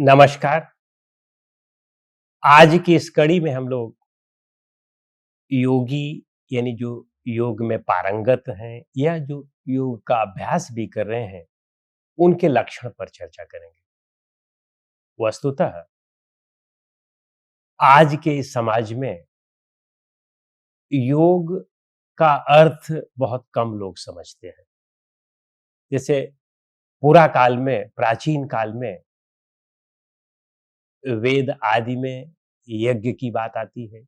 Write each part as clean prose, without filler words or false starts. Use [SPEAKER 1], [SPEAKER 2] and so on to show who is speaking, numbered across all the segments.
[SPEAKER 1] नमस्कार। आज की इस कड़ी में हम लोग योगी यानी जो योग में पारंगत हैं या जो योग का अभ्यास भी कर रहे हैं, उनके लक्षण पर चर्चा करेंगे। वस्तुतः आज के इस समाज में योग का अर्थ बहुत कम लोग समझते हैं। जैसे पुरा काल में, प्राचीन काल में वेद आदि में यज्ञ की बात आती है,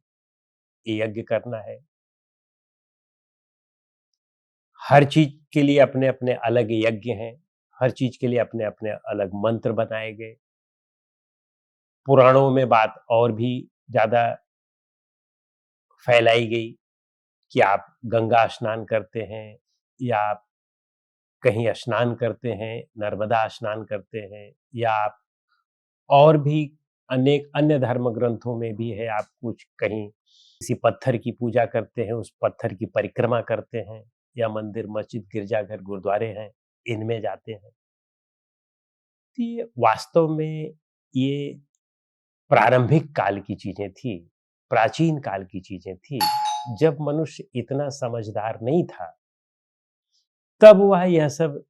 [SPEAKER 1] यज्ञ करना है। हर चीज के लिए अपने-अपने अलग यज्ञ हैं, हर चीज के लिए अपने-अपने अलग मंत्र बनाए गए। पुराणों में बात और भी ज़्यादा फैलाई गई कि आप गंगा स्नान करते हैं या आप कहीं स्नान करते हैं, नर्मदा स्नान करते हैं या आप और भी अनेक अन्य धर्म ग्रंथों में भी है, आप कुछ कहीं किसी पत्थर की पूजा करते हैं, उस पत्थर की परिक्रमा करते हैं या मंदिर, मस्जिद, गिरजाघर, गुरुद्वारे हैं, इनमें जाते हैं। तो ये वास्तव में ये प्रारंभिक काल की चीजें थी, प्राचीन काल की चीजें थी, जब मनुष्य इतना समझदार नहीं था, तब वह यह सब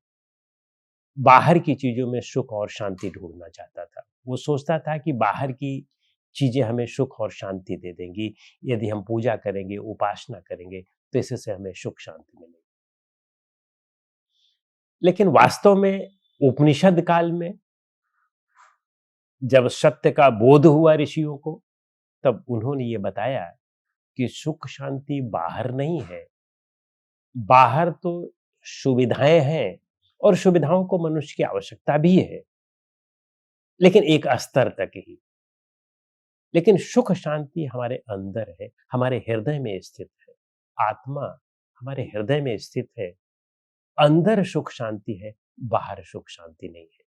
[SPEAKER 1] बाहर की चीजों में सुख और शांति ढूंढना चाहता था। वो सोचता था कि बाहर की चीजें हमें सुख और शांति दे देंगी, यदि हम पूजा करेंगे, उपासना करेंगे, तो इससे हमें सुख शांति मिलेगी। लेकिन वास्तव में उपनिषद काल में जब सत्य का बोध हुआ ऋषियों को, तब उन्होंने ये बताया कि सुख शांति बाहर नहीं है, बाहर तो सुविधाएं हैं और सुविधाओं को मनुष्य की आवश्यकता भी है, लेकिन एक स्तर तक ही। लेकिन सुख शांति हमारे अंदर है, हमारे हृदय में स्थित है। आत्मा हमारे हृदय में स्थित है। अंदर सुख शांति है, बाहर सुख शांति नहीं है।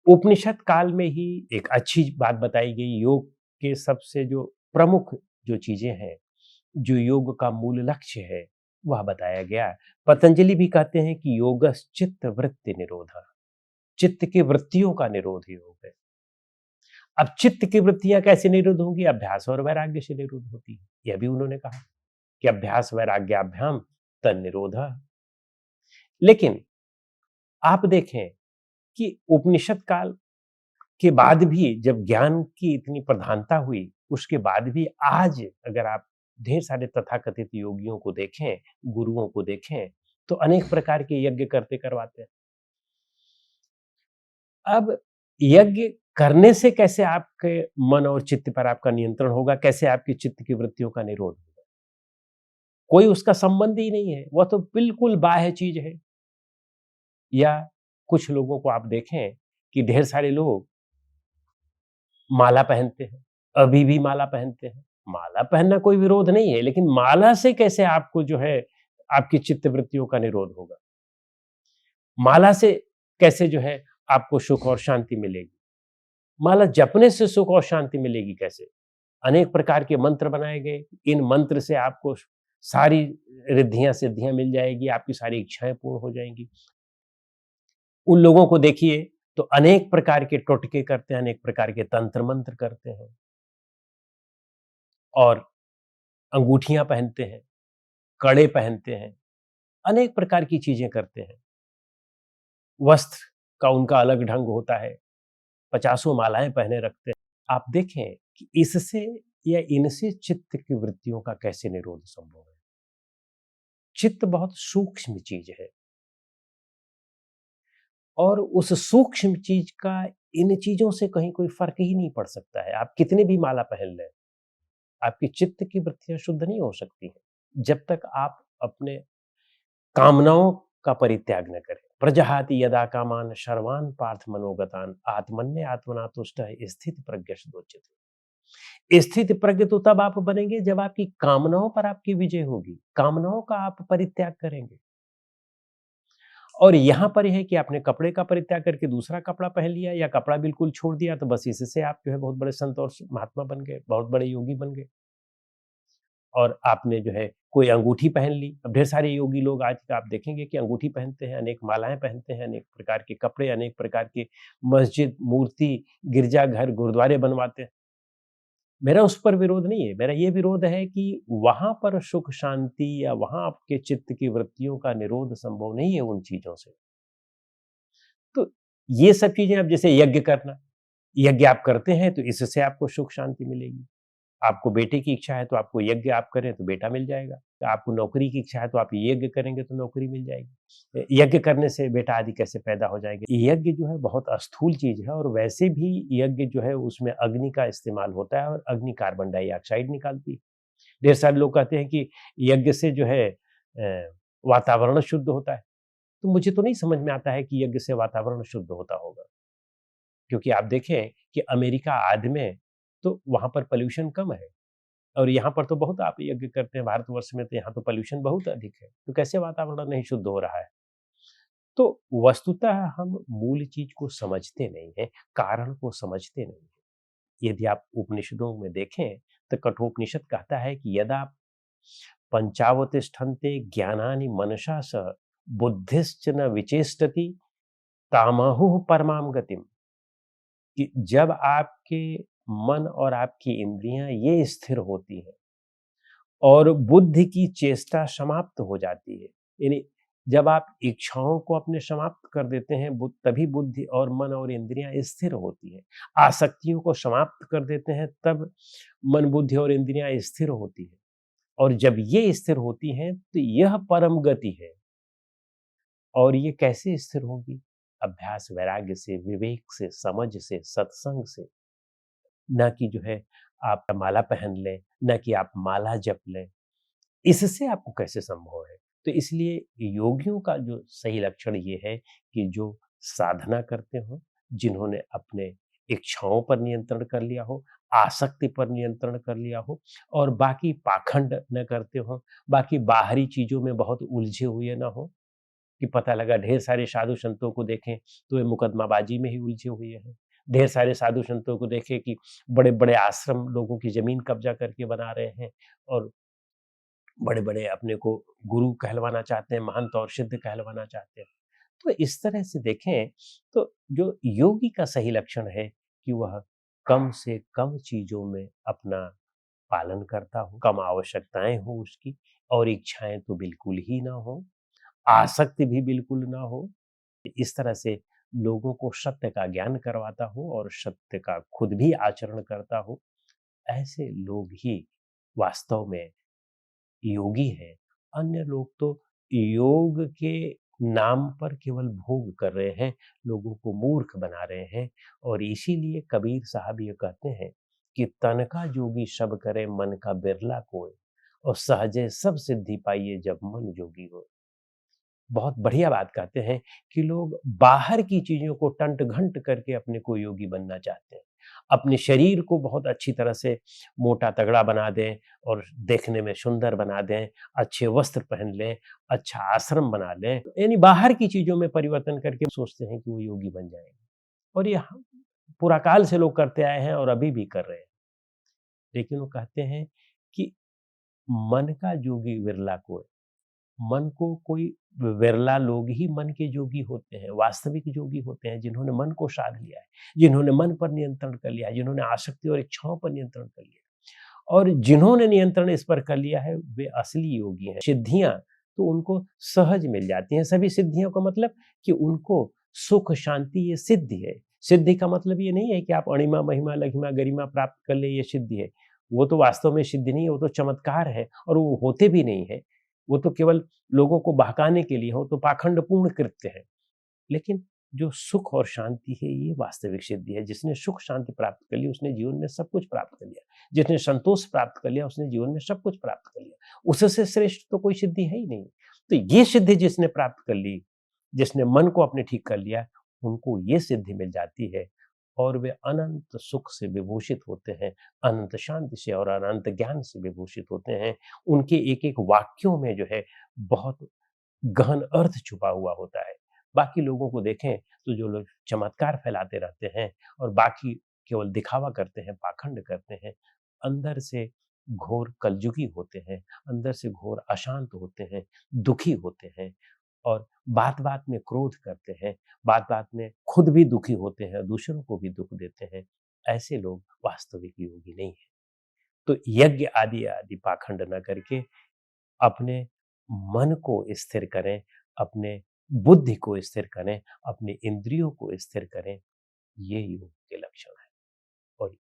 [SPEAKER 1] उपनिषद काल में ही एक अच्छी बात बताई गई, योग के सबसे जो प्रमुख जो चीजें हैं, जो योग का मूल लक्ष्य है, वह बताया गया। पतंजलि भी कहते हैं कि योगश्चित्त वृत्ति निरोधः, चित्त की वृत्तियों का निरोध योग है। अब चित्त की वृत्तियां कैसे निरोध होंगी? अभ्यास और वैराग्य से निरोध होती है। यह भी उन्होंने कहा कि अभ्यास वैराग्याभ्याम तन निरोधः। लेकिन आप देखें कि उपनिषद काल के बाद भी जब ज्ञान की इतनी प्रधानता हुई, उसके बाद भी आज अगर आप ढेर सारे तथाकथित योगियों को देखें, गुरुओं को देखें, तो अनेक प्रकार के यज्ञ करते करवाते हैं। अब यज्ञ करने से कैसे आपके मन और चित्त पर आपका नियंत्रण होगा? कैसे आपकी चित्त की वृत्तियों का निरोध होगा? कोई उसका संबंध ही नहीं है, वह तो बिल्कुल बाह्य चीज है। या कुछ लोगों को आप देखें कि ढेर सारे लोग माला पहनते हैं, अभी भी माला पहनते हैं। माला पहनना कोई विरोध नहीं है, लेकिन माला से कैसे आपको जो है आपकी चित्त वृत्तियों का निरोध होगा? माला से कैसे जो है आपको सुख और शांति मिलेगी? माला जपने से सुख और शांति मिलेगी कैसे? अनेक प्रकार के मंत्र बनाए गए, इन मंत्र से आपको सारी रिद्धियाँ सिद्धियाँ मिल जाएगी, आपकी सारी इच्छाएँ पूर्ण हो जाएँगी। उन लोगों को देखिए तो अनेक प्रकार के टोटके करते हैं, अनेक प्रकार के तंत्र मंत्र करते हैं और अंगूठियां पहनते हैं, कड़े पहनते हैं, अनेक प्रकार की चीजें करते हैं। वस्त्र का उनका अलग ढंग होता है, पचासों मालाएं पहने रखते हैं। आप देखें कि इससे या इनसे चित्त की वृत्तियों का कैसे निरोध संभव है? चित्त बहुत सूक्ष्म चीज है और उस सूक्ष्म चीज का इन चीजों से कहीं कोई फर्क ही नहीं पड़ सकता है। आप कितने भी माला पहन लें, आपकी चित्त की वृत्तियां शुद्ध नहीं हो सकती हैं जब तक आप अपने कामनाओं का परित्याग न करें। प्रजहाति यदा कामान सर्वान पार्थ मनोगतान आत्मन्य आत्मना तुष्ट स्थित प्रज्ञोच्यते। स्थित प्रज्ञ तो तब आप बनेंगे जब आपकी कामनाओं पर आपकी विजय होगी, कामनाओं का आप परित्याग करेंगे। और यहां पर यह है कि आपने कपड़े का परित्याग करके दूसरा कपड़ा पहन लिया या कपड़ा बिल्कुल छोड़ दिया, तो बस इससे आप जो है बहुत बड़े संत और महात्मा बन गए, बहुत बड़े योगी बन गए। और आपने जो है कोई अंगूठी पहन ली। अब ढेर सारे योगी लोग आज का आप देखेंगे कि अंगूठी पहनते हैं, अनेक मालाएँ पहनते हैं, अनेक प्रकार के कपड़े, अनेक प्रकार के मस्जिद, मूर्ति, गिरजाघर, गुरुद्वारे बनवाते हैं। मेरा उस पर विरोध नहीं है, मेरा ये विरोध है कि वहाँ पर सुख शांति या वहाँ आपके चित्त की वृत्तियों का निरोध संभव नहीं है उन चीज़ों से। तो ये सब चीज़ें अब जैसे यज्ञ करना, यज्ञ आप करते हैं तो इससे आपको सुख शांति मिलेगी। आपको बेटे की इच्छा है तो आपको यज्ञ आप करें तो बेटा मिल जाएगा। आपको नौकरी की इच्छा है तो आप यज्ञ करेंगे तो नौकरी मिल जाएगी। यज्ञ करने से बेटा आदि कैसे पैदा हो जाएँगे। यज्ञ जो है बहुत स्थूल चीज़ है और वैसे भी यज्ञ जो है उसमें अग्नि का इस्तेमाल होता है और अग्नि कार्बन डाइऑक्साइड निकालती है। ढेर सारे लोग कहते हैं कि यज्ञ से जो है वातावरण शुद्ध होता है। तो मुझे तो नहीं समझ में आता है कि यज्ञ से वातावरण शुद्ध होता होगा। क्योंकि आप देखें कि अमेरिका आदि में तो वहाँ पर पॉल्यूशन कम है और यहाँ पर तो बहुत आप यज्ञ करते हैं, भारतवर्ष में तो यहाँ तो पॉल्यूशन बहुत अधिक है। तो कैसे वातावरण नहीं शुद्ध हो रहा है? तो वस्तुतः हम मूल चीज़ को समझते नहीं हैं, कारण को समझते नहीं हैं। यदि आप उपनिषदों में देखें तो कठोपनिषद कहता है कि यदा पंचावतिष्ठन्ते ज्ञानानि मनसा सह बुद्धिश्च न विचेष्टति तामहुः परमां गतिम्। कि जब आपके मन और आपकी इंद्रियां ये स्थिर होती हैं और बुद्धि की चेष्टा समाप्त हो जाती है, यानी जब आप इच्छाओं को अपने समाप्त कर देते हैं तभी बुद्धि और मन और इंद्रियां स्थिर होती है। आसक्तियों को समाप्त कर देते हैं तब मन बुद्धि और इंद्रियां स्थिर होती है। और जब ये स्थिर होती हैं तो यह परम गति है। और ये कैसे स्थिर होगी? अभ्यास वैराग्य से, विवेक से, समझ से, सत्संग से। ना कि जो है आप माला पहन लें, ना कि आप माला जप लें। इससे आपको कैसे संभव है? तो इसलिए योगियों का जो सही लक्षण ये है कि जो साधना करते हों, जिन्होंने अपने इच्छाओं पर नियंत्रण कर लिया हो, आसक्ति पर नियंत्रण कर लिया हो और बाकी पाखंड न करते हों, बाकी बाहरी चीज़ों में बहुत उलझे हुए ना हों, कि पता लगा ढेर सारे साधु संतों को देखें तो वे मुकदमाबाजी में ही उलझे हुए हैं। ढेर सारे साधु संतों को देखें कि बड़े-बड़े आश्रम लोगों की ज़मीन कब्ज़ा करके बना रहे हैं और बड़े-बड़े अपने को गुरु कहलवाना चाहते हैं, महंत और सिद्ध कहलवाना चाहते हैं। तो इस तरह से देखें तो जो योगी का सही लक्षण है कि वह कम से कम चीज़ों में अपना पालन करता हो, कम आवश्यकताएँ हों उसकी और इच्छाएँ तो बिल्कुल ही ना हो, आसक्ति भी बिल्कुल ना हो। इस तरह से लोगों को सत्य का ज्ञान करवाता हो और सत्य का खुद भी आचरण करता हो, ऐसे लोग ही वास्तव में योगी हैं। अन्य लोग तो योग के नाम पर केवल भोग कर रहे हैं, लोगों को मूर्ख बना रहे हैं और इसीलिए कबीर साहब ये कहते हैं कि तन का जोगी सब करे मन का बिरला कोय और सहजे सब सिद्धि पाइए जब मन जोगी हो। बहुत बढ़िया बात कहते हैं कि लोग बाहर की चीज़ों को टंट-घंट करके अपने को योगी बनना चाहते हैं। अपने शरीर को बहुत अच्छी तरह से मोटा-तगड़ा बना दें और देखने में सुंदर बना दें, अच्छे वस्त्र पहन लें, अच्छा आश्रम बना लें, यानी बाहर की चीज़ों में परिवर्तन करके सोचते हैं कि वो योगी बन जाएँगे। और ये हम पुरा काल से लोग करते आए हैं और अभी भी कर रहे हैं। लेकिन वो कहते हैं कि मन का जोगी विरला कोय। मन को कोई विरला लोग ही मन के जोगी होते हैं, वास्तविक जोगी होते हैं जिन्होंने मन को साध लिया है, जिन्होंने मन पर नियंत्रण कर लिया है, जिन्होंने आसक्ति और इच्छाओं पर नियंत्रण कर लिया है। और जिन्होंने नियंत्रण इस पर कर लिया है वे असली योगी हैं। सिद्धियाँ तो उनको सहज मिल जाती हैं। सभी सिद्धियों का मतलब कि उनको सुख शांति ये सिद्धि है। सिद्धि का मतलब ये नहीं है कि आप अणिमा, महिमा, लघिमा, गरिमा प्राप्त कर ले ये सिद्धि है। वो तो वास्तव में सिद्धि नहीं है, वो तो चमत्कार है और वो होते भी नहीं है। वो तो केवल लोगों को बहकाने के लिए हो तो पाखंडपूर्ण कृत्य है। लेकिन जो सुख और शांति है ये वास्तविक सिद्धि है। जिसने सुख शांति प्राप्त कर ली उसने जीवन में सब कुछ प्राप्त कर लिया। जिसने संतोष प्राप्त कर लिया उसने जीवन में सब कुछ प्राप्त कर लिया। उससे श्रेष्ठ तो कोई सिद्धि है ही नहीं। तो ये सिद्धि जिसने प्राप्त कर ली, जिसने मन को अपने ठीक कर लिया, उनको ये सिद्धि मिल जाती है और वे अनंत सुख से विभूषित होते हैं, अनंत शांति से और अनंत ज्ञान से विभूषित होते हैं। उनके एक-एक वाक्यों में जो है बहुत गहन अर्थ छुपा हुआ होता है। बाकी लोगों को देखें तो जो लोग चमत्कार फैलाते रहते हैं और बाकी केवल दिखावा करते हैं, पाखंड करते हैं, अंदर से घोर कलयुगी होते हैं, अंदर से घोर अशांत होते हैं, दुखी होते हैं और बात-बात में क्रोध करते हैं, बात-बात में खुद भी दुखी होते हैं, दूसरों को भी दुःख देते हैं, ऐसे लोग वास्तविक योगी नहीं हैं। तो यज्ञ आदि पाखंड ना करके अपने मन को स्थिर करें, अपने बुद्धि को स्थिर करें, अपने इंद्रियों को स्थिर करें, ये योग के लक्षण हैं और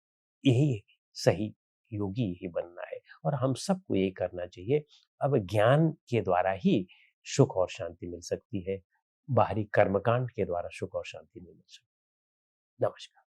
[SPEAKER 1] यही सही योगी यही बनना है और हम सबको ये करना चाहिए। अब ज्ञान के द्वारा ही सुख और शांति मिल सकती है, बाहरी कर्मकांड के द्वारा सुख और शांति नहीं मिल सकती। नमस्कार।